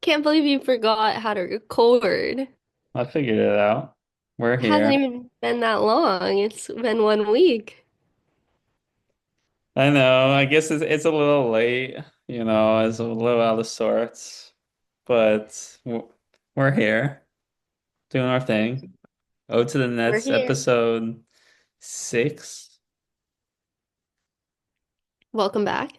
can't believe you forgot how to record. I figured it out. We're It hasn't here. even been that long. It's been 1 week. I know. I guess it's a little late, it's a little out of sorts, but we're here doing our thing. Oh, to the We're Nets, here. episode 6. Welcome back.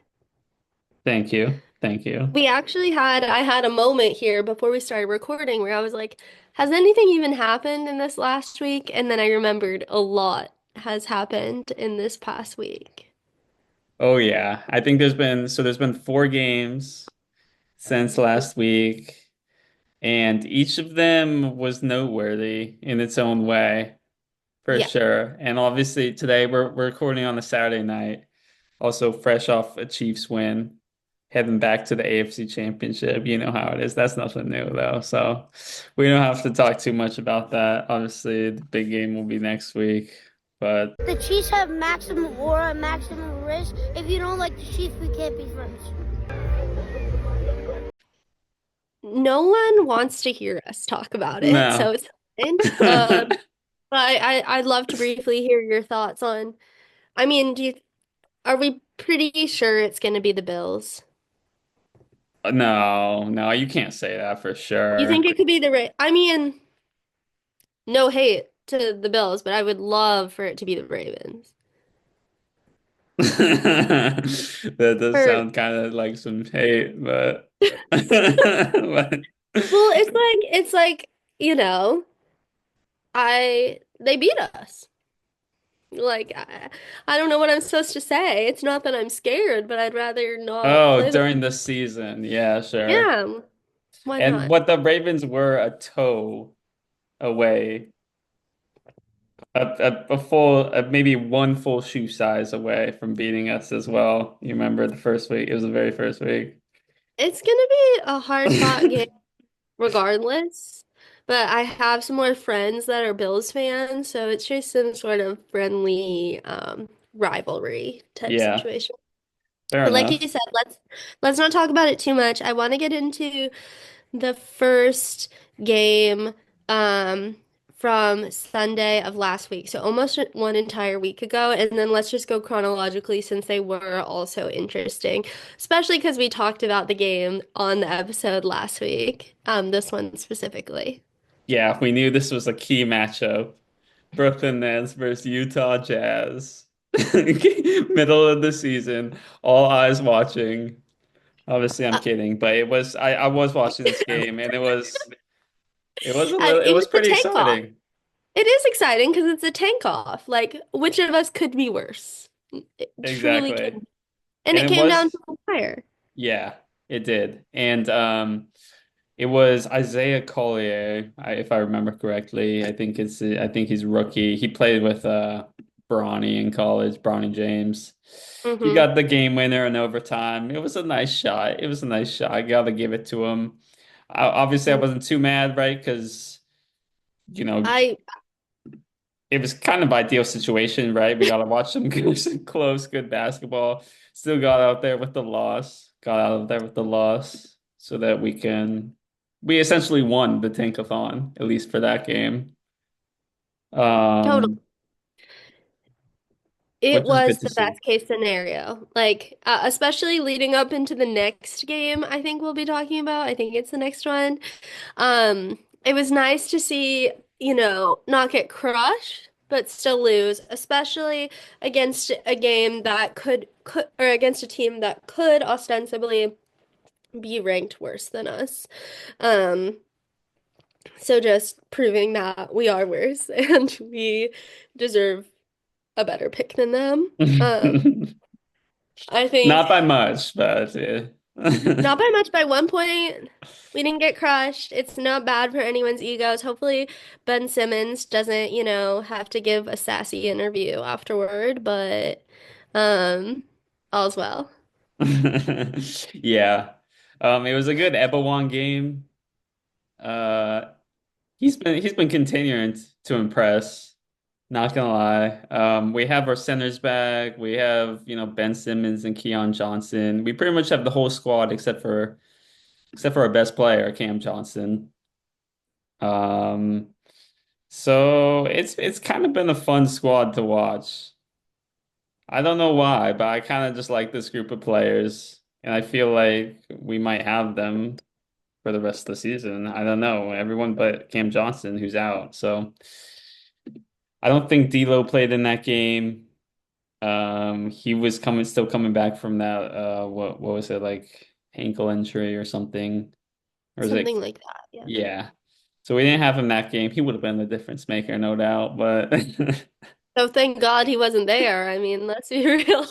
Thank you. Thank you. I had a moment here before we started recording where I was like, has anything even happened in this last week? And then I remembered a lot has happened in this past week. Oh yeah. I think there's been 4 games since last week, and each of them was noteworthy in its own way, for Yeah. sure. And obviously today we're recording on a Saturday night. Also fresh off a Chiefs win, heading back to the AFC Championship. You know how it is. That's nothing new though. So we don't have to talk too much about that. Obviously, the big game will be next week. But The Chiefs have maximum aura, maximum risk. If you don't like the Chiefs, we can't be friends. No one wants to hear us talk about it, so no. it's fine. But I'd love to briefly hear your thoughts on, I mean, are we pretty sure it's going to be the Bills? No, no, you can't say that for You think sure. it could be the Ra I mean, no hate to the Bills, but I would love for it to be the Ravens. That does Or, sound kind of like some hate, but, but well, it's like, you know, I they beat us. Like I don't know what I'm supposed to say. It's not that I'm scared, but I'd rather not oh, play them. during the season. Yeah, sure. Yeah, why And not? what the Ravens were a toe away, a full, maybe one full shoe size away from beating us as well. You remember the first week? It was the very first week. It's gonna be a hard fought game regardless. But I have some more friends that are Bills fans, so it's just some sort of friendly rivalry type Yeah, situation. fair But like you enough. said, let's not talk about it too much. I want to get into the first game um from Sunday of last week. So almost one entire week ago. And then let's just go chronologically since they were also interesting, especially because we talked about the game on the episode last week. This one specifically. Yeah, we knew this was a key matchup. Brooklyn Nets versus Utah Jazz. Middle of the season, all eyes watching. Obviously, I'm Uh, kidding, but I was watching this game, and it it was was the pretty tank off. exciting. It is exciting because it's a tank off. Like, which of us could be worse? It truly Exactly. can. And And it it came down was to a wire. Yeah, it did. And it was Isaiah Collier, if I remember correctly. I think he's rookie. He played with Bronny in college, Bronny James. He Hmm. got the game winner in overtime. It was a nice shot. It was a nice shot. I gotta give it to him. Obviously, I wasn't too mad, right? Because, you know, I it was kind of ideal situation, right? We got to watch some good, some close, good basketball. Still got out there with the loss. Got out of there with the loss so that we essentially won the tankathon, at least for that game. totally. Um, It which is good was to the see. best case scenario. Like, especially leading up into the next game, I think we'll be talking about. I think it's the next one. It was nice to see, not get crushed, but still lose, especially against a game that could or against a team that could ostensibly be ranked worse than us. Um, so just proving that we are worse and we deserve a better pick than them. I Not think by much, but yeah. not by much, by 1 point. We didn't get crushed. It's not bad for anyone's egos. Hopefully, Ben Simmons doesn't, have to give a sassy interview afterward, but um, all's well. Yeah. It was a good Ebawon game. Uh, he's been continuing to impress. Not gonna lie. We have our centers back. We have, Ben Simmons and Keon Johnson. We pretty much have the whole squad except for except for our best player, Cam Johnson. Um, so it's kind of been a fun squad to watch. I don't know why, but I kind of just like this group of players, and I feel like we might have them for the rest of the season. I don't know. Everyone but Cam Johnson, who's out. So I don't think D'Lo played in that game. He was still coming back from that. What was it like ankle injury or something? Or is it? Something like that. Yeah. Yeah. So we didn't have him that game. He would have been the difference maker, no doubt. But So thank God he wasn't there. I mean, let's be real.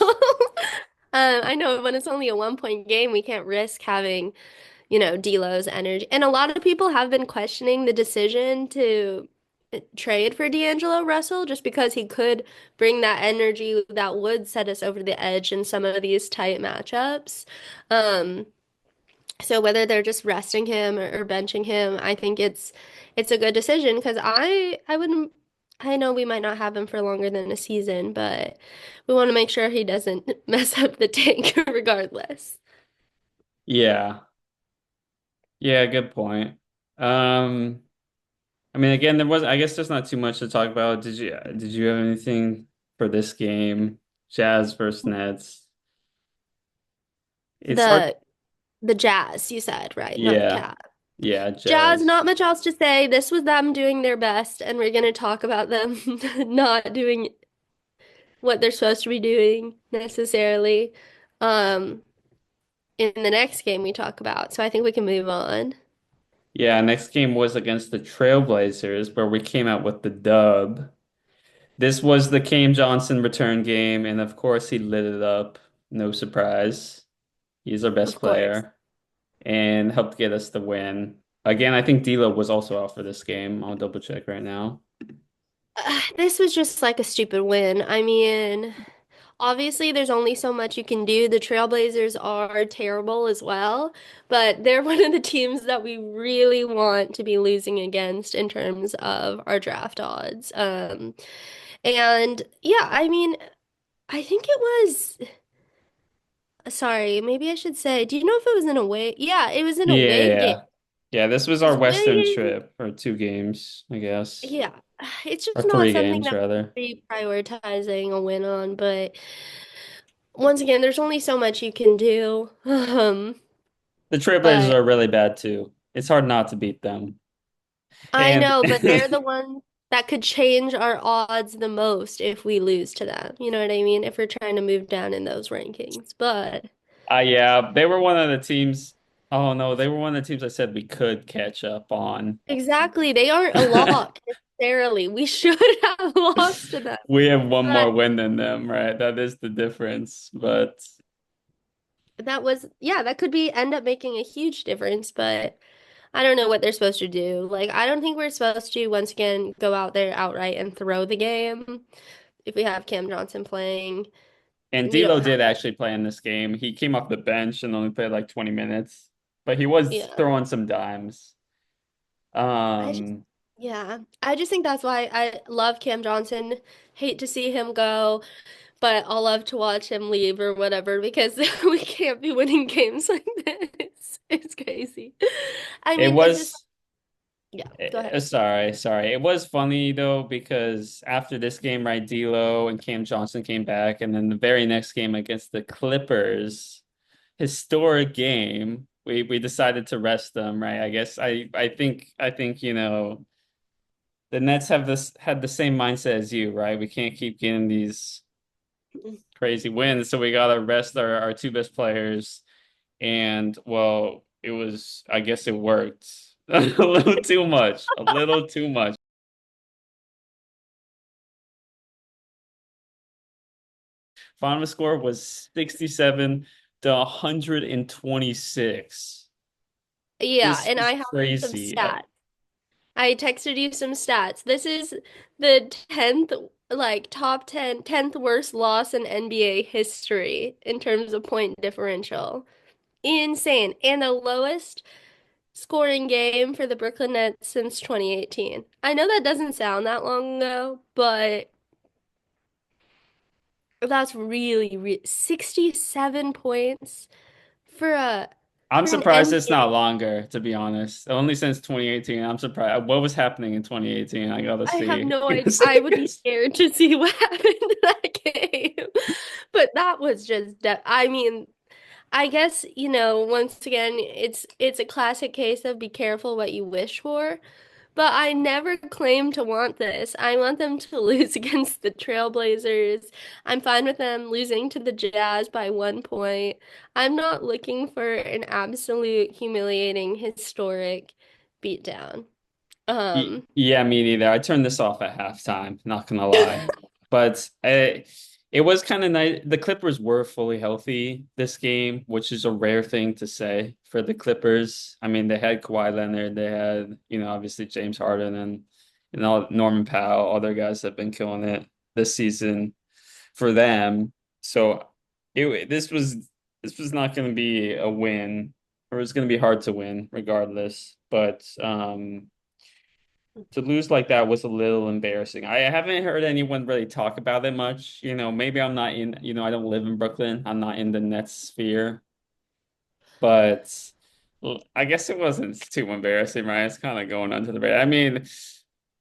I know when it's only a 1 point game, we can't risk having, D'Lo's energy. And a lot of people have been questioning the decision to trade for D'Angelo Russell just because he could bring that energy that would set us over the edge in some of these tight matchups. Um, so whether they're just resting him or benching him, I think it's a good decision because I wouldn't I know we might not have him for longer than a season, but we want to make sure he doesn't mess up the tank regardless. yeah. Yeah, good point. Um, I mean, again, I guess there's not too much to talk about. Did you have anything for this game? Jazz versus Nets. It's hard. The the Jazz, you said, right? Not the Yeah. Cat. Yeah, Jazz, Jazz. not much else to say. This was them doing their best, and we're gonna talk about them not doing what they're supposed to be doing necessarily. Um, in the next game we talk about. So I think we can move on. Yeah, next game was against the Trailblazers, where we came out with the dub. This was the Cam Johnson return game, and of course he lit it up. No surprise. He's our best Of course. player and helped get us the win. Again, I think D'Lo was also out for this game. I'll double check right now. This was just like a stupid win. I mean, obviously there's only so much you can do. The Trailblazers are terrible as well, but they're one of the teams that we really want to be losing against in terms of our draft odds. And yeah, I mean, I think it was, sorry, maybe I should say, do you know if it was an away? Yeah, it was an Yeah, away game. yeah. Yeah, this was our Because away Western games, trip for 2 games, I guess. yeah, it's Or just not three something games that rather. we're prioritizing a win on. But once again, there's only so much you can do. The Trailblazers But are really bad too. It's hard not to beat them. I And know, but they're the ones that could change our odds the most if we lose to them. You know what I mean? If we're trying to move down in those rankings. But yeah, they were one of the teams. Oh no, they were one of the teams I said we could catch up on. exactly, they aren't a lock necessarily. We should have lost to them. We have one more But win than them, right? That is the difference. But that was, yeah, that could be end up making a huge difference, but I don't know what they're supposed to do. Like, I don't think we're supposed to once again go out there outright and throw the game if we have Cam Johnson playing. and You D'Lo don't have, did actually play in this game. He came off the bench and only played like 20 minutes, but he was yeah. throwing some dimes. I just, Um, yeah. I just think that's why I love Cam Johnson. Hate to see him go, but I'll love to watch him leave or whatever because we can't be winning games like this. It's crazy. I it mean, it's just, was yeah, go ahead. sorry. It was funny though because after this game, right, D'Lo and Cam Johnson came back, and then the very next game against the Clippers, historic game, we decided to rest them, right? I guess I think the Nets have this had the same mindset as you, right? We can't keep getting these crazy wins, so we gotta rest our two best players. And well, I guess it worked. A little too much. A little too much. Final score was 67 to 126. Yeah, This and I is have some crazy. stats. I texted you some stats. This is the 10th, like top 10th worst loss in NBA history in terms of point differential. Insane. And the lowest scoring game for the Brooklyn Nets since 2018. I know that doesn't sound that long ago, but that's really, 67 points for a I'm For an surprised it's NBA, not longer, to be honest. Only since 2018. I'm surprised. What was happening in 2018? I gotta I have see. no idea. I would be scared to see what happened in that game. But that was just, I mean, I guess, once again, it's a classic case of be careful what you wish for. But I never claim to want this. I want them to lose against the Trailblazers. I'm fine with them losing to the Jazz by 1 point. I'm not looking for an absolute humiliating, historic beatdown. Um, Yeah, me neither. I turned this off at halftime, not gonna lie. But it was kind of nice. The Clippers were fully healthy this game, which is a rare thing to say for the Clippers. I mean, they had Kawhi Leonard, they had, obviously James Harden and all Norman Powell, other guys have been killing it this season for them. So this was not going to be a win, or it's going to be hard to win regardless. But to lose like that was a little embarrassing. I haven't heard anyone really talk about it much. Maybe I'm not in, I don't live in Brooklyn. I'm not in the Nets sphere, but I guess it wasn't too embarrassing, right? It's kind of going under the radar. I mean,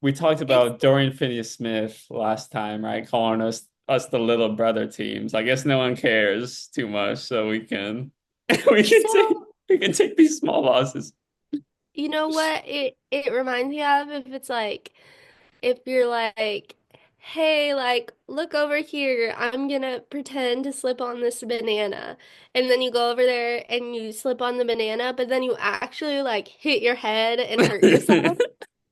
we talked it's about Dorian Finney-Smith last time, right? Calling us the little brother teams. I guess no one cares too much, so we can we can take so, we can take these small losses. you know what it reminds me of if it's like if you're like, hey, like, look over here, I'm gonna pretend to slip on this banana. And then you go over there and you slip on the banana, but then you actually like hit your head and hurt yourself.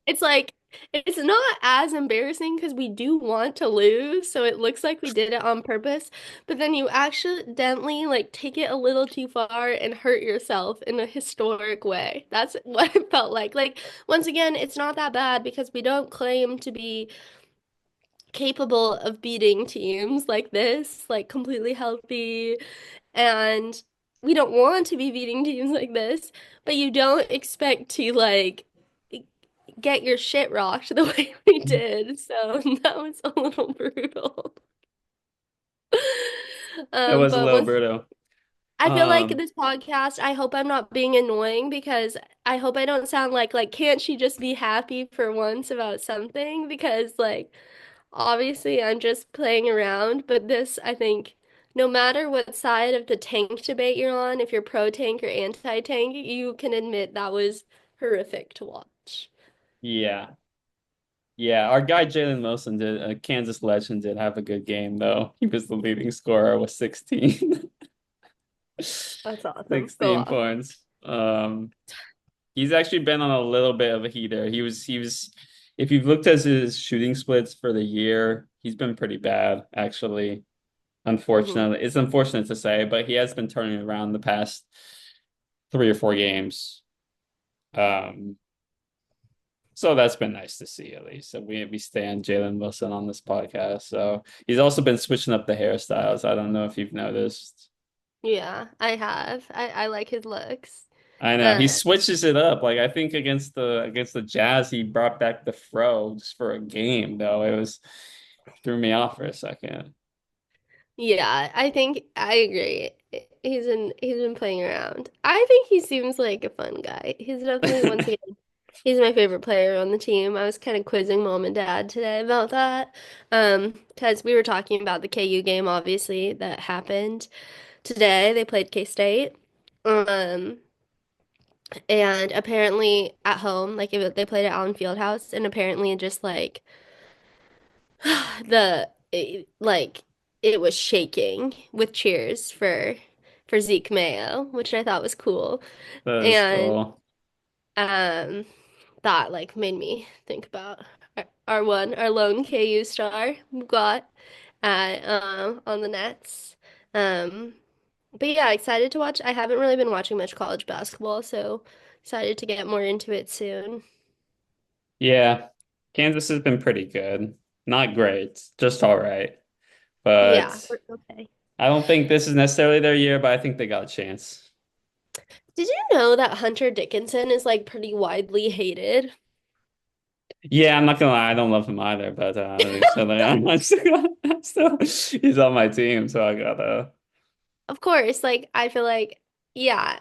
It's like, it's not as embarrassing because we do want to lose, so it looks like we did it on purpose, but then you accidentally like take it a little too far and hurt yourself in a historic way. That's what it felt like. Like, once again, it's not that bad because we don't claim to be capable of beating teams like this, like completely healthy, and we don't want to be beating teams like this, but you don't expect to like get your shit rocked the way we did. So that was a little brutal. It was a But little once brutal. I feel like Um, this podcast, I hope I'm not being annoying because I hope I don't sound like can't she just be happy for once about something? Because like obviously I'm just playing around, but this I think no matter what side of the tank debate you're on, if you're pro tank or anti tank, you can admit that was horrific to watch. yeah. Yeah, our guy Jalen Wilson did, a Kansas legend, did have a good game though. He was the leading scorer with 16. That's awesome. Go 16 off. points. He's actually been on a little bit of a heater. He was if you've looked at his shooting splits for the year, he's been pretty bad actually. Hmm. Unfortunately, it's unfortunate to say, but he has been turning around the past 3 or 4 games. Um, So that's been nice to see at least. So we stand Jalen Wilson on this podcast. So he's also been switching up the hairstyles. I don't know if you've noticed. Yeah, I have. I like his looks. I know he Uh, switches it up. Like I think against the Jazz, he brought back the fro just for a game, though. It was threw me off for a second. yeah, I think I agree. He's been playing around. I think he seems like a fun guy. He's definitely once again he's my favorite player on the team. I was kind of quizzing mom and dad today about that. Because we were talking about the KU game obviously that happened today. They played K-State. Um and apparently at home, like they played at Allen Fieldhouse and apparently just like like it was shaking with cheers for Zeke Mayo, which I thought was cool. That is And cool. um that like made me think about our lone KU star we've got at on the Nets. Um but yeah, excited to watch. I haven't really been watching much college basketball, so excited to get more into it soon. Yeah, Kansas has been pretty good. Not great, just all right. Yeah, But we're okay. I don't think this is necessarily their year, but I think they got a chance. Did you know that Hunter Dickinson is like pretty widely hated? Yeah, I'm not gonna lie, I don't love him either, but so he's on my team, so I gotta. Of course, like I feel like yeah,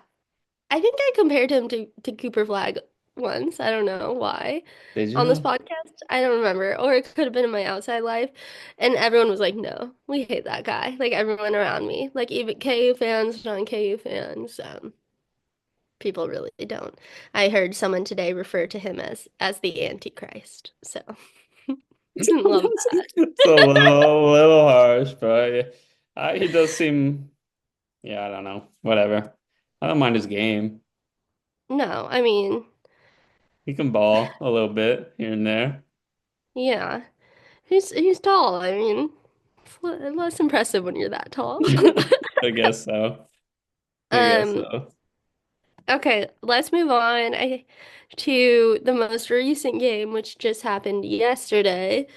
I think I compared him to Cooper Flag once. I don't know why. Did On this you? podcast, I don't remember. Or it could have been in my outside life. And everyone was like, no, we hate that guy. Like everyone around me. Like even KU fans, non-KU fans, people really don't. I heard someone today refer to him as the Antichrist. So didn't love that. It's little harsh, but yeah. He does seem, yeah, I don't know, whatever. I don't mind his game. No, I mean, He can ball a little bit here and there. yeah. He's tall. I mean, it's less impressive when you're that tall. I guess so. I guess Um, so. okay, let's move on to the most recent game, which just happened yesterday.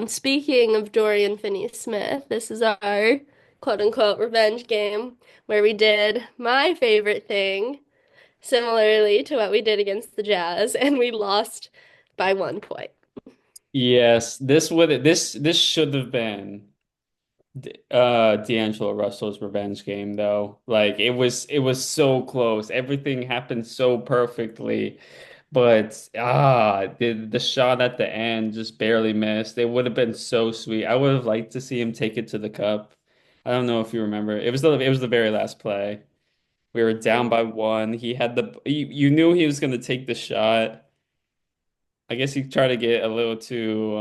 Speaking of Dorian Finney-Smith, this is our quote-unquote revenge game where we did my favorite thing, similarly to what we did against the Jazz, and we lost by 1 point. Yes, this should have been D'Angelo Russell's revenge game though. Like it was so close. Everything happened so perfectly. But the shot at the end just barely missed. It would have been so sweet. I would have liked to see him take it to the cup. I don't know if you remember. It was the very last play. We were down by one. He had you knew he was gonna take the shot. I guess he tried to get a little too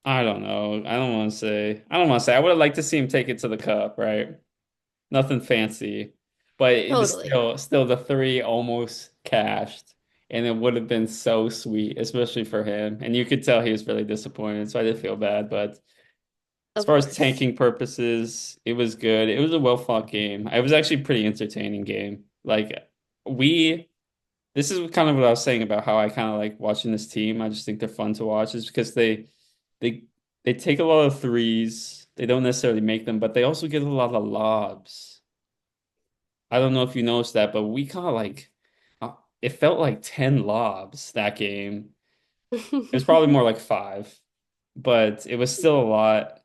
I don't know. I would have liked to see him take it to the cup, right? Nothing fancy. But it was Totally. still the three almost cashed. And it would have been so sweet, especially for him. And you could tell he was really disappointed, so I did feel bad. But as Of far as course. tanking purposes, it was good. It was a well-fought game. It was actually a pretty entertaining game. Like we this is kind of what I was saying about how I kind of like watching this team. I just think they're fun to watch, is because they they take a lot of threes. They don't necessarily make them, but they also get a lot of lobs. I don't know if you noticed that, but we kind of like it felt like 10 lobs that game. It was probably more like five, but it was still a lot.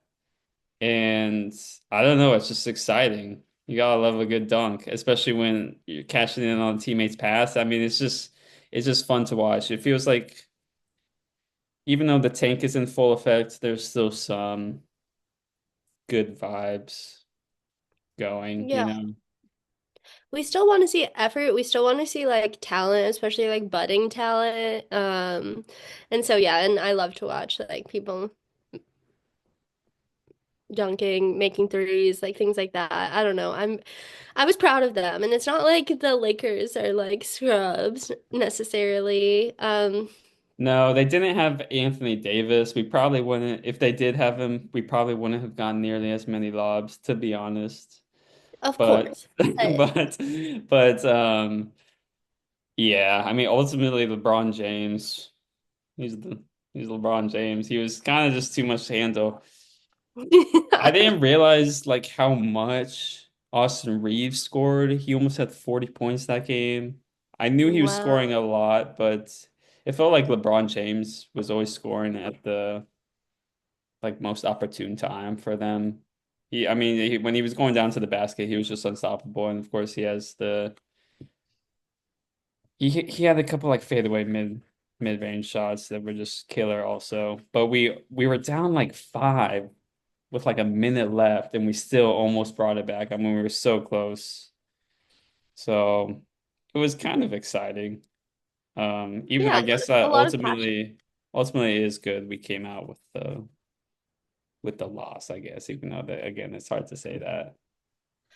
And I don't know, it's just exciting. You gotta love a good dunk, especially when you're cashing in on a teammate's pass. I mean, it's just fun to watch. It feels like even though the tank is in full effect, there's still some good vibes going, you Yeah. know? We still want to see effort. We still want to see like talent, especially like budding talent. And so yeah, and I love to watch like people dunking, making threes, like things like that. I don't know. I was proud of them, and it's not like the Lakers are like scrubs necessarily. No, they didn't have Anthony Davis. We probably wouldn't, if they did have him, we probably wouldn't have gotten nearly as many lobs, to be honest. Of But, course. But but yeah, I mean, ultimately, LeBron James, he's the, he's LeBron James. He was kind of just too much to handle. I didn't realize like how much Austin Reeves scored. He almost had 40 points that game. I knew he was scoring a Wow. lot, but it felt like LeBron James was always scoring at the like most opportune time for them. I mean, when he was going down to the basket, he was just unstoppable. And of course, he had a couple like fadeaway mid-range shots that were just killer also. But we were down like five with like a minute left, and we still almost brought it back. I mean, we were so close. So it was kind of exciting. Even Yeah, I guess a lot of passion. ultimately it is good we came out with the loss, I guess, even though that again it's hard to say that.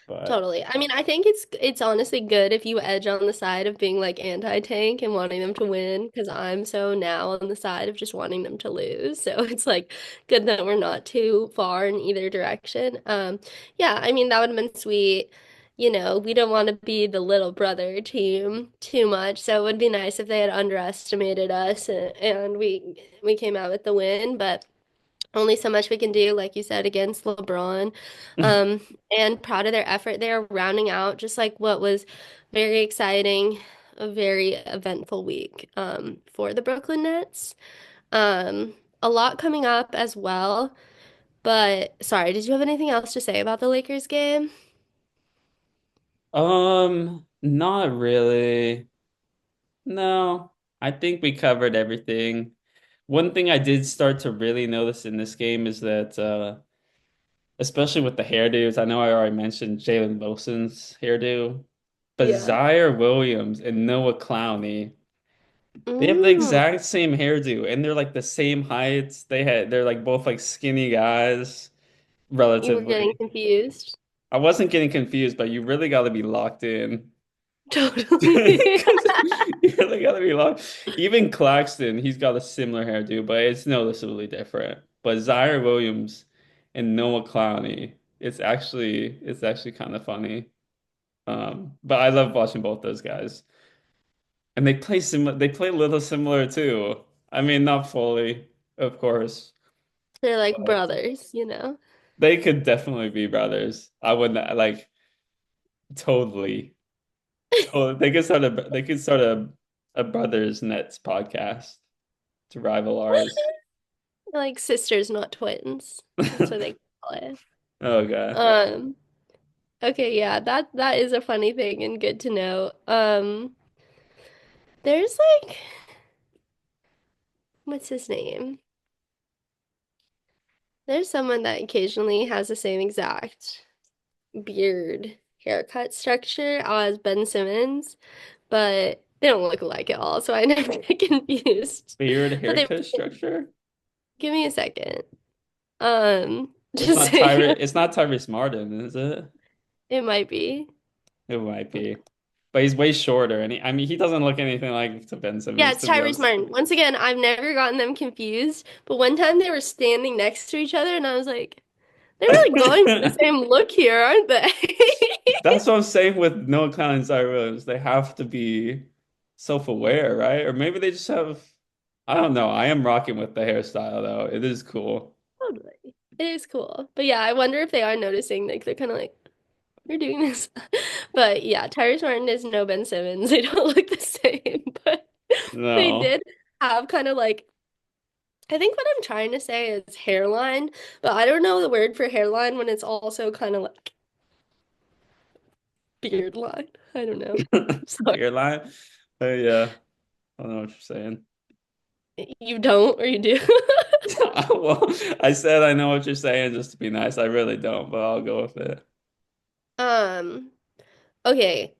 But Totally. I mean, I think it's honestly good if you edge on the side of being like anti-tank and wanting them to win, because I'm so now on the side of just wanting them to lose. So it's like good that we're not too far in either direction. Yeah, I mean that would have been sweet. You know, we don't want to be the little brother team too much, so it would be nice if they had underestimated us and we came out with the win, but only so much we can do, like you said, against LeBron. Um, and proud of their effort. They're rounding out just like what was very exciting, a very eventful week for the Brooklyn Nets. A lot coming up as well. But sorry, did you have anything else to say about the Lakers game? Not really. No, I think we covered everything. One thing I did start to really notice in this game is that, especially with the hairdos, I know I already mentioned Jalen Wilson's hairdo, but Yeah. Zaire Williams and Noah Clowney, they have the Mm. exact same hairdo, and they're like the same heights. They're like both like skinny guys, You were getting relatively. confused. I wasn't getting confused, but you really got to be locked in. Totally. Because you really gotta be long. Even Claxton, he's got a similar hairdo, but it's noticeably different. But Zaire Williams and Noah Clowney, it's actually kind of funny. But I love watching both those guys. And they play a little similar too. I mean, not fully, of course, They're like but brothers, you know? they could definitely be brothers. I wouldn't like totally. Totally. They could start a brothers Nets podcast to rival ours. Like sisters, not twins. That's what they call it. Oh God. Um, okay, yeah, that is a funny thing and good to know. There's like what's his name? There's someone that occasionally has the same exact beard haircut structure as Ben Simmons, but they don't look alike at all, so I never get confused. Weird But they haircut structure. give me a second. It's Just not saying It's not Tyrese Martin, is it? it might be. It might be. But he's way shorter, and I mean, he doesn't look anything like to Ben Yeah, Simmons, it's to be Tyrese honest. Martin. Once again, I've never gotten them confused, but one time they were standing next to each other and I was like, they're really going for the same look here, aren't they? That's what I'm saying with Noah Clowney and Zaire Williams. They have to be self-aware, right? Or maybe they just have, I don't know. I am rocking with the hairstyle though. It is cool. Totally. It is cool. But yeah, I wonder if they are noticing, like they're kind of like, you're doing this. But yeah, Tyrese Martin is no Ben Simmons. They don't look the same, but they No. did have kind of like, I think what I'm trying to say is hairline, but I don't know the word for hairline when it's also kind of like beard line. I don't know. Sorry. Beer line. Yeah, I don't know what you're saying. You don't or you do? Well, I said I know what you're saying just to be nice. I really don't, but I'll go with it. Um, okay.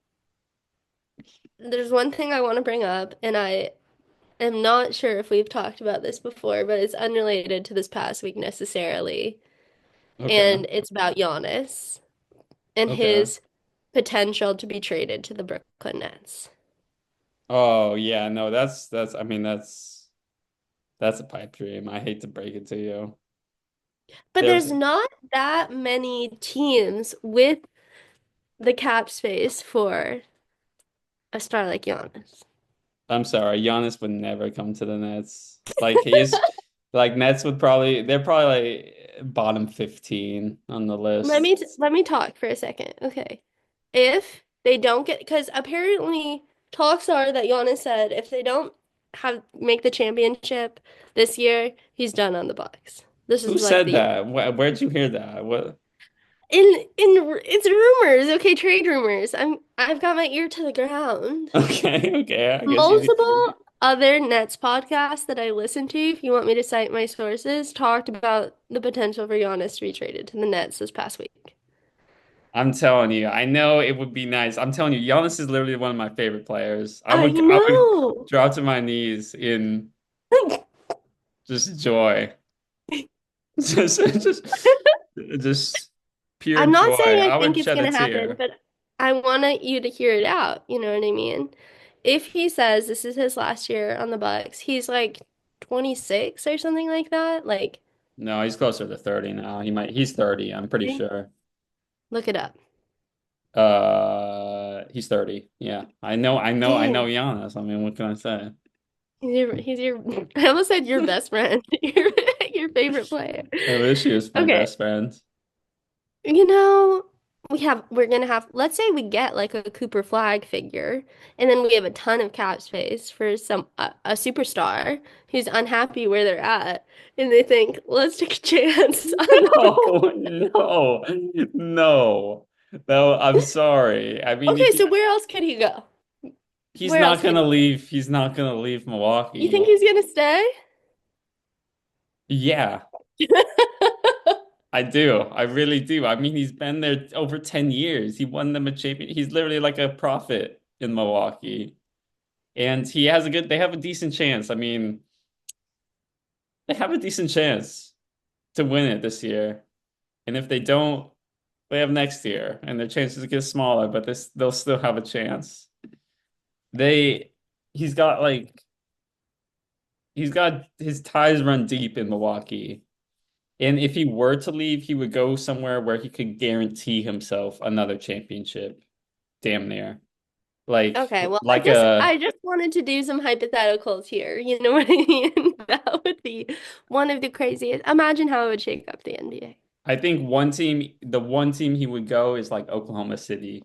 There's one thing I want to bring up, and I am not sure if we've talked about this before, but it's unrelated to this past week necessarily. Okay. And it's about Giannis and Okay. his potential to be traded to the Brooklyn Nets. Oh yeah, no, that's I mean that's a pipe dream. I hate to break it to you. But There's there's not that many teams with the cap space for a star like Giannis. I'm sorry, Giannis would never come to the Nets. Like he's like Nets would probably they're probably like bottom 15 on the list. Let me talk for a second. Okay. If they don't get, because apparently talks are that Giannis said if they don't have make the championship this year, he's done on the Bucks. This Who is like said the that? Where'd you hear that? What? in it's rumors, okay, trade rumors. I've got my ear to the ground. Okay, okay. I guess you Multiple other Nets podcasts that I listen to, if you want me to cite my sources, talked about the potential for Giannis to be traded to the Nets this past week. I'm telling you, I know it would be nice. I'm telling you, Giannis is literally one of my favorite players. I I would know. drop to my knees in just joy. Just just pure I'm not saying joy. I I think would it's shed a gonna happen, tear. but I want you to hear it out. You know what I mean? If he says this is his last year on the Bucks, he's like 26 or something like that. Like, No, he's closer to 30 now. He's 30, I'm pretty really? sure. Look it up. He's 30. Yeah. I know Damn. Giannis. I mean, what can I say? He's your, I almost said your best friend, your favorite player. I wish he was my Okay. best friend. You know, we're gonna have, let's say we get like a Cooper Flag figure, and then we have a ton of cap space for a superstar who's unhappy where they're at, and they think, let's take a chance on No, no, no. No, I'm sorry. I mean, Okay, if so where else could he go? he's Where else not could gonna he? leave, he's not gonna leave You think Milwaukee. he's gonna stay? Yeah, I do. I really do. I mean, he's been there over 10 years. He won them a champion. He's literally like a prophet in Milwaukee. And they have a decent chance. I mean, they have a decent chance to win it this year. And if they don't, they have next year, and their chances get smaller, but they'll still have a chance. They, he's got like, he's got his ties run deep in Milwaukee. And if he were to leave, he would go somewhere where he could guarantee himself another championship, damn near. Like, Okay, well, I like just a, I just wanted to do some hypotheticals here. You know what I mean? That would be one of the craziest. Imagine how it would shake up the NBA. I think the one team he would go is like Oklahoma City.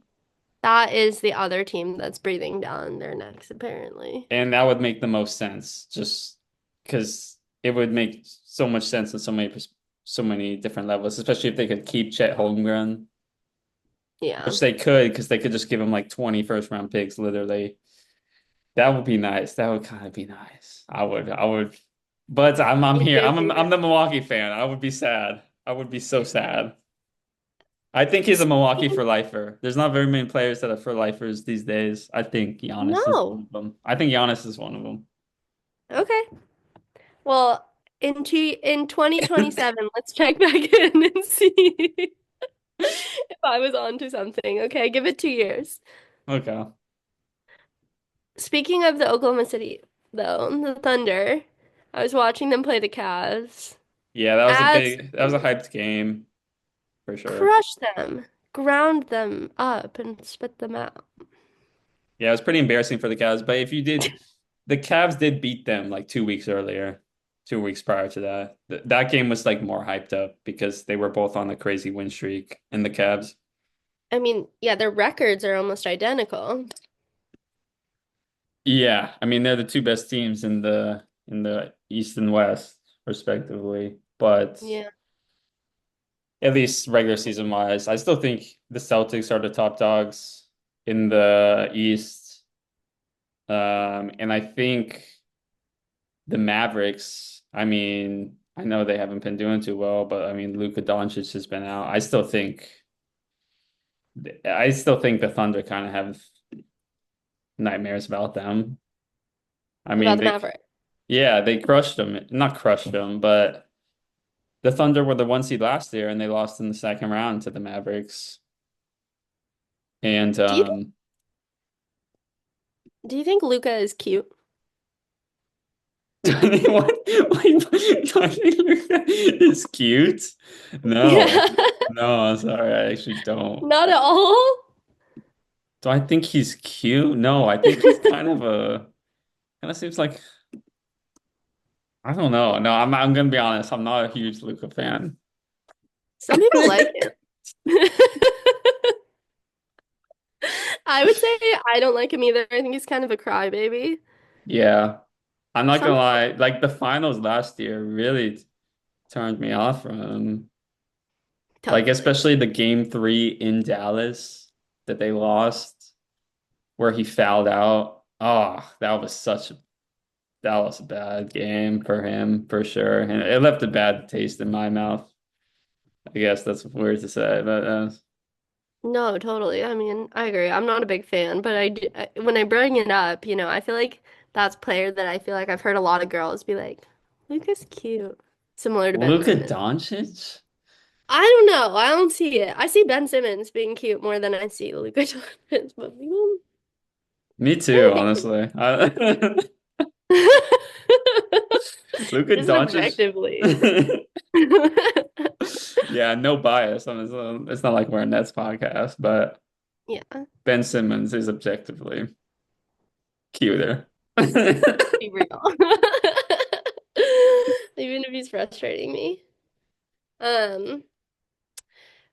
That is the other team that's breathing down their necks, apparently. And that would make the most sense, just because it would make so much sense in so many different levels, especially if they could keep Chet Holmgren, Yeah. which they could, because they could just give him like 20 first round picks, literally. That would be nice. That would kind of be nice. I would, but I'm You'd here. go do I'm that. the Milwaukee fan. I would be sad. I would be so sad. I think he's a Milwaukee Speaking, for lifer. There's not very many players that are for lifers these days. I think Giannis is one no. of them. I think Giannis is one of them. Okay. Well, in 2027, let's check back in and see if I was onto something. Okay, give it 2 years. Okay. Speaking of the Oklahoma City, though, the Thunder, I was watching them play the Cavs. Yeah, that was a Absolutely hyped game for sure. crushed them, ground them up, and spit them out. Yeah, it was pretty embarrassing for the Cavs, but the Cavs did beat them like 2 weeks earlier, 2 weeks prior to that. That game was like more hyped up because they were both on a crazy win streak in the Cavs. I mean, yeah, their records are almost identical. Yeah, I mean they're the two best teams in the East and West, respectively. But Yeah. at least regular season wise, I still think the Celtics are the top dogs in the East. And I think the Mavericks, I mean, I know they haven't been doing too well, but I mean, Luka Doncic has been out. I still think the Thunder kind of have nightmares about them. I mean, About the Maverick. yeah, they crushed them, not crushed them, but the Thunder were the one seed last year and they lost in the second round to the Mavericks. And Do you do you think Luca is cute? what? It's cute. No, Yeah. no, I'm sorry, I actually don't. Not at all. Do I think he's cute? No, I think he's kind of seems like I don't know. No, I'm gonna be honest. I'm not a huge Luca fan. Some people like him. I would say I don't like him either. I think he's kind of a crybaby. Yeah, I'm not Some gonna people lie. Like the finals last year really turned me off from him. Like totally. especially the game three in Dallas that they lost, where he fouled out. Oh, that was a bad game for him for sure, and it left a bad taste in my mouth. I guess that's weird to say, but No, totally. I mean, I agree. I'm not a big fan, but when I bring it up, I feel like that's a player that I feel like I've heard a lot of girls be like, Luca's cute. Similar to Ben Luka Simmons. Doncic? I don't know. I don't see it. I see Ben Simmons being cute more than I see Luca Doncic, but people Me kind too, of hate him. honestly. Luka Just Doncic. objectively. Yeah, no bias. I mean, it's not like we're a Nets podcast, but Yeah, Ben Simmons is objectively cuter. be real. Even if he's frustrating me. Um,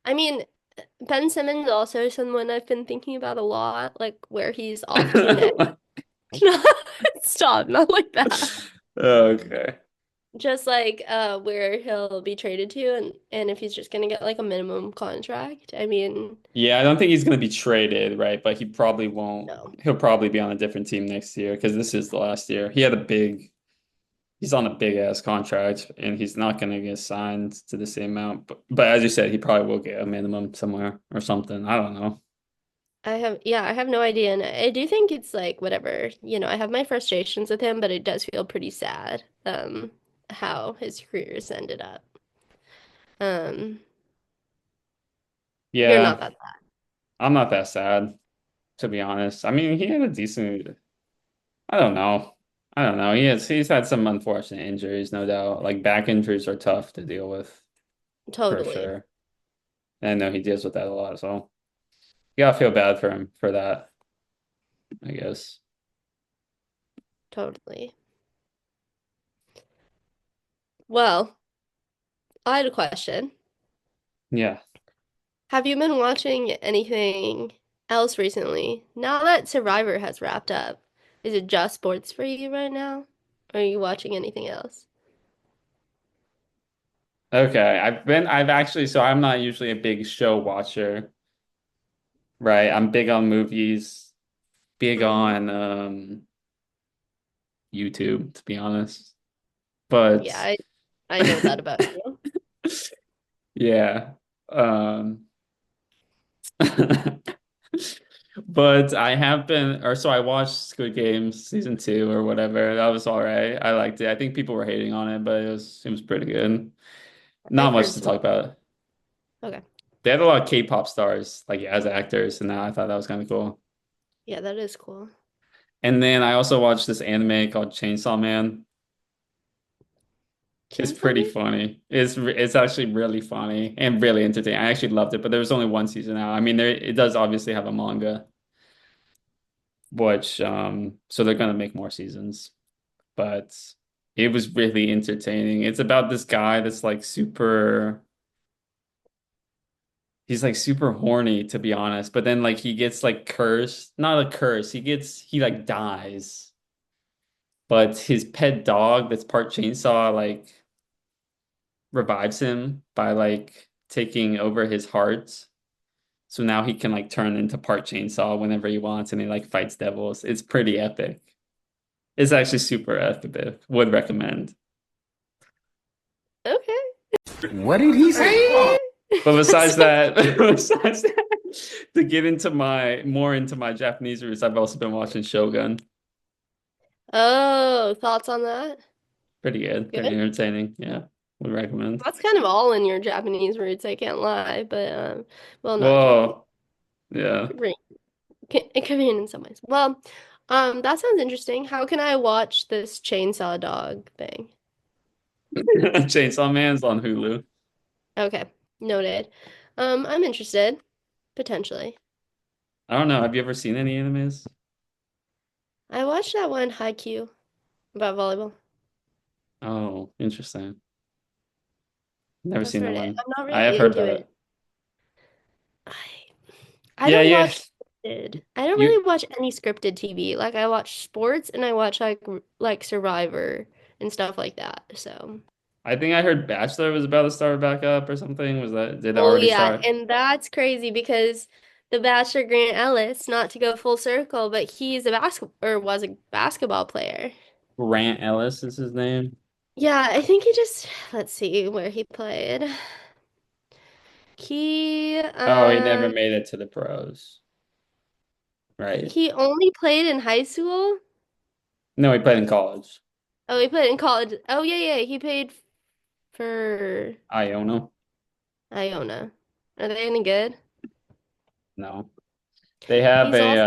I mean, Ben Simmons also someone I've been thinking about a lot, like where he's off to next. Stop, not like that. Okay. just like where he'll be traded to and if he's just gonna get like a minimum contract. I mean, Yeah, I don't think he's going to be traded, right? But he probably won't. no. He'll probably be on a different team next year because this is the last year. He's on a big ass contract and he's not going to get signed to the same amount. But as you said, he probably will get a minimum somewhere or something. I don't know. I have no idea. And I do think it's like whatever, I have my frustrations with him, but it does feel pretty sad, how his career's ended up. Um, you're Yeah, not that I'm not that sad, to be honest. I mean, he had a decent, I don't know. I don't know. He's had some unfortunate injuries, no doubt. Like back injuries are tough to deal with for totally, sure. And I know he deals with that a lot, so you gotta feel bad for him for that, I guess. totally. Well, I had a question. Yeah. Have you been watching anything else recently? Now that Survivor has wrapped up, is it just sports for you right now? Or are you watching anything else? Okay. I've actually, so I'm not usually a big show watcher, right? I'm big on movies, big Hmm. on YouTube, to be honest. But Yeah, I know that about you. yeah. Um But I have been, or so I watched Squid Games season two or whatever. That was all right. I liked it. I think people were hating on it, but it was pretty good. Not I've much heard to some. talk about. Okay. They had a lot of K-pop stars, like as actors, and I thought that was kind of cool. Yeah, that is cool. And then I also watched this anime called Chainsaw Man. It's Chainsaw pretty Man? funny. It's actually really funny and really entertaining. I actually loved it, but there was only one season out. I mean, it does obviously have a manga, which so they're gonna make more seasons. But it was really entertaining. It's about this guy that's like he's like super horny to be honest, but then like he gets like cursed, not a curse, he like dies. But his pet dog that's part chainsaw like revives him by like taking over his heart. So now he can like turn into part chainsaw whenever he wants and he like fights devils. It's pretty epic. It's actually super epic. Would recommend. Okay. What did he say? Okay. But besides So, that, besides that, to get into my more into my Japanese roots, I've also been watching Shogun. oh, thoughts on that? Pretty good, pretty Good. entertaining. Yeah, would recommend. That's kind of all in your Japanese roots, I can't lie, but well, not totally. Whoa, yeah. Korean, Korean in some ways. Well, that sounds interesting. How can I watch this chainsaw dog thing? Chainsaw Man's on Hulu. Okay, noted. I'm interested, potentially. I don't know. Have you ever seen any animes? I watched that one Haikyuu about volleyball. Oh, interesting. Never That's seen that about it. one. I'm not I really have heard into about it. it. I I Yeah, don't yeah. watch scripted. I don't You, really watch any scripted TV. Like I watch sports and I watch like Survivor and stuff like that. So, I think I heard Bachelor was about to start back up or something. Did it oh already yeah, start? and that's crazy because the Bachelor Grant Ellis, not to go full circle, but he's a basketball or was a basketball player. Grant Ellis is his name. Yeah, I think he just let's see where he played. He Oh, he never made it to the pros, right? he only played in high school. No, he played in college. Oh, he played in college. Oh yeah, yeah, he played for Iona. Iona. Are they any good? No. They have He's also,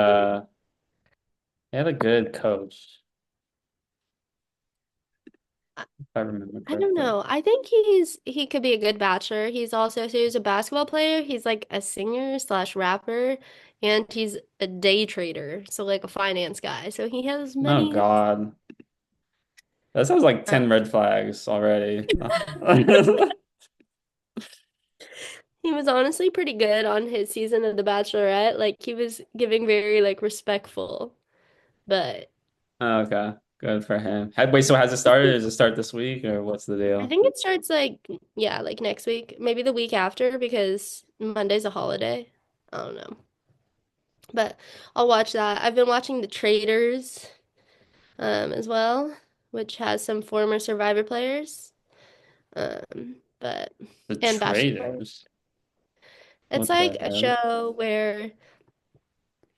they have a good coach, I if I remember I don't correctly. know. I think he could be a good bachelor. He's also so he's a basketball player. He's like a singer slash rapper, and he's a day trader, so like a finance guy. So he has Oh many. God. That sounds like Uh, 10 red flags already. he was honestly pretty good on his season of The Bachelorette. Like he was giving very like respectful, but Okay. Good for him. Wait, so has it started? Does it start this week or what's the I deal? think it starts like, yeah, like next week, maybe the week after because Monday's a holiday. I don't know. But I'll watch that. I've been watching The Traders as well, which has some former Survivor players. But The and Bachelor players. Traders. It's What the like a hell? show where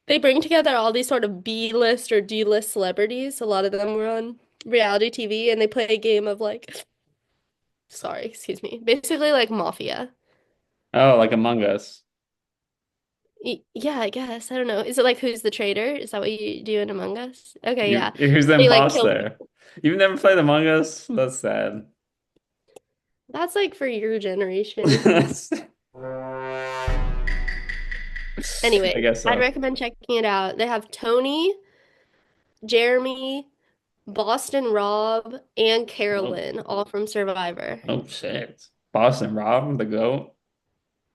they bring together all these sort of B-list or D-list celebrities. A lot of them were on reality TV and they play a game of like, sorry, excuse me, basically like Mafia. Oh, like Among Us. Yeah, I guess. I don't know. Is it like Who's the Traitor? Is that what you do in Among Us? Okay, You yeah. who's the They like kill imposter? people. You've never played Among Us? That's sad. That's like for your generation. I Anyway, guess I'd so. recommend checking it out. They have Tony, Jeremy, Boston Rob, and Oh, Carolyn, all from Survivor. oh shit. Boston Rob, the GOAT.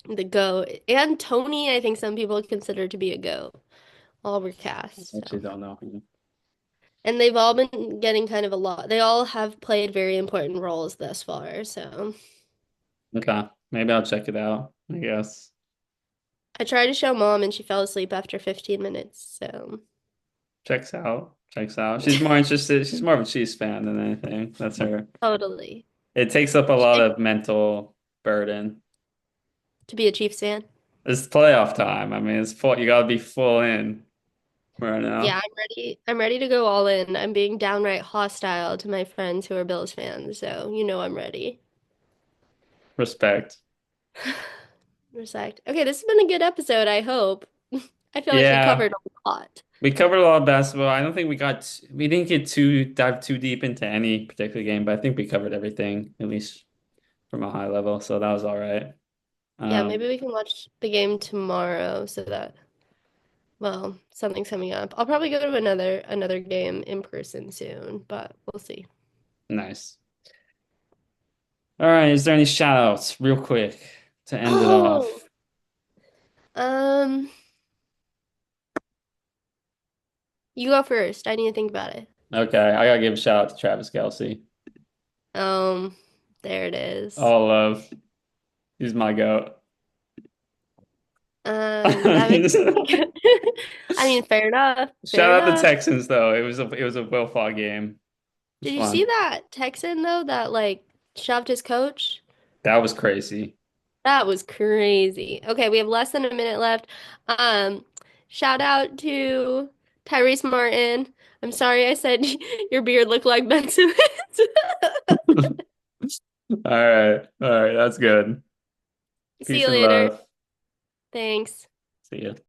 The GOAT. And Tony, I think some people consider to be a GOAT. All were cast, Actually so. don't know him. And they've all been getting kind of a lot. They all have played very important roles thus far, so. Okay. Maybe I'll check it out, I guess. I tried to show mom and she fell asleep after 15 minutes, so. Checks out. Checks out. She's more interested. She's more of a Chiefs fan than anything. That's her. Totally. It takes up a She lot likes of mental burden. to be a Chiefs fan. It's playoff time. I mean, it's full. You gotta be full in right Yeah, now. I'm ready. I'm ready to go all in. I'm being downright hostile to my friends who are Bills fans, so you know I'm ready. Respect. Respect. Okay, this has been a good episode, I hope. I feel like we Yeah, covered a lot. we covered a lot of basketball. I don't think we didn't get too dive too deep into any particular game, but I think we covered everything, at least from a high level. So that was all right. Yeah, maybe Um, we can watch the game tomorrow so that, well, something's coming up. I'll probably go to another game in person soon, but we'll see. nice. All right, is there any shout outs real quick to end it Oh, off? um, you go first. I need to think about it. Okay, I gotta give a shout out to Travis Kelce. Um, there it is. All love. He's my goat. That makes I mean, fair enough. Shout Fair out the enough. Texans though. It was a well fought game. It was Did you see fun. that Texan though that like shoved his coach? That was crazy. That was crazy. Okay, we have less than a minute left. Um, Shout out to Tyrese Martin. I'm sorry I said your beard looked like Ben Simmons. All right. All right. That's good. See Peace you and later. love. Thanks. See ya.